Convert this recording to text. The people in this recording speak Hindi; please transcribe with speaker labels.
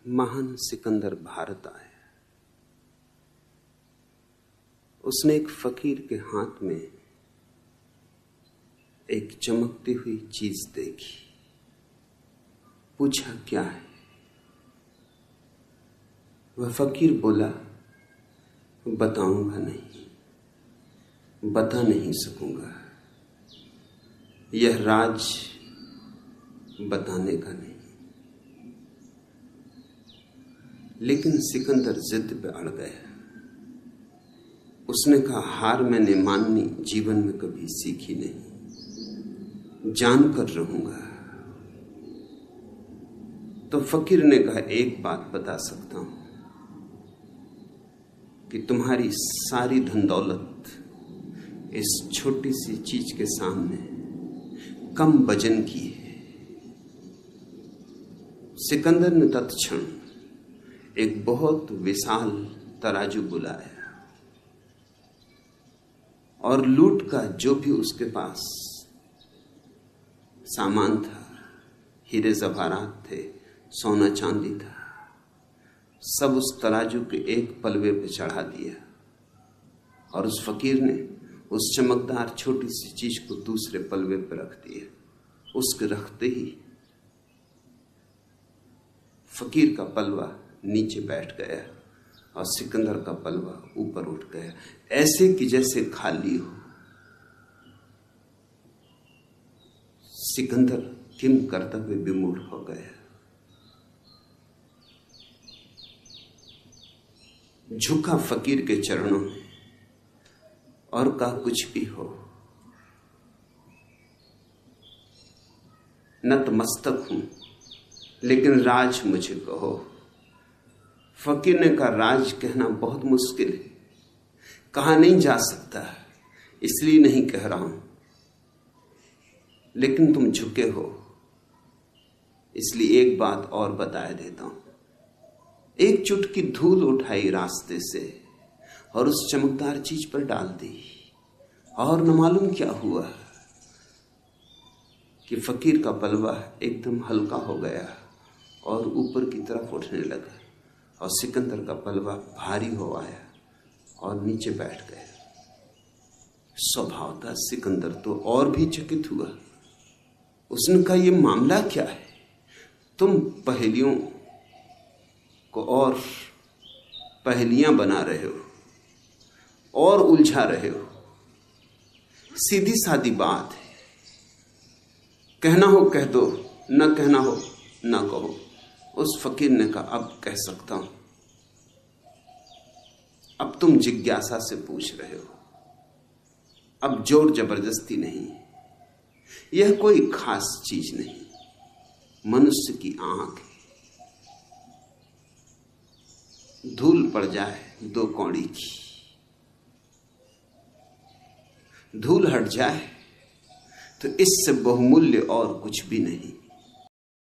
Speaker 1: महान सिकंदर भारत आया। उसने एक फकीर के हाथ में एक चमकती हुई चीज देखी। पूछा, क्या है? वह फकीर बोला, बताऊंगा नहीं, बता नहीं सकूंगा। यह राज बताने का नहीं। लेकिन सिकंदर जिद पे अड़ गया। उसने कहा, हार मैंने माननी जीवन में कभी सीखी नहीं, जान कर रहूंगा। तो फकीर ने कहा, एक बात बता सकता हूं कि तुम्हारी सारी धन दौलत इस छोटी सी चीज के सामने कम वजन की है। सिकंदर ने तत्क्षण एक बहुत विशाल तराजू बुलाया और लूट का जो भी उसके पास सामान था, हीरे जवाहरात थे, सोना चांदी था, सब उस तराजू के एक पलवे पे चढ़ा दिया। और उस फकीर ने उस चमकदार छोटी सी चीज को दूसरे पलवे पर रख दिया। उसके रखते ही फकीर का पलवा नीचे बैठ गया और सिकंदर का पलवा ऊपर उठ गया, ऐसे कि जैसे खाली हो। सिकंदर किम कर्तव्य विमूढ़ हो गया। झुका फकीर के चरणों में और कहा, कुछ भी हो, नतमस्तक हूं, लेकिन राज मुझे कहो। फकीर ने कहा, राज कहना बहुत मुश्किल है, कहा नहीं जा सकता, इसलिए नहीं कह रहा हूं। लेकिन तुम झुके हो, इसलिए एक बात और बताए देता हूं। एक चुटकी धूल उठाई रास्ते से और उस चमकदार चीज पर डाल दी, और न मालूम क्या हुआ कि फकीर का पलवा एकदम हल्का हो गया और ऊपर की तरफ उठने लगा, और सिकंदर का पलवा भारी हो आया और नीचे बैठ गया। स्वभाव था सिकंदर तो और भी चकित हुआ। उसने कहा, यह मामला क्या है? तुम पहेलियों को और पहेलियां बना रहे हो और उलझा रहे हो। सीधी सादी बात है, कहना हो कह दो, न कहना हो न कहो। उस फकीर ने कहा, अब कह सकता हूं। अब तुम जिज्ञासा से पूछ रहे हो, अब जोर जबरदस्ती नहीं। यह कोई खास चीज नहीं, मनुष्य की आंख है। धूल पड़ जाए 2 कौड़ी की, धूल हट जाए तो इससे बहुमूल्य और कुछ भी नहीं।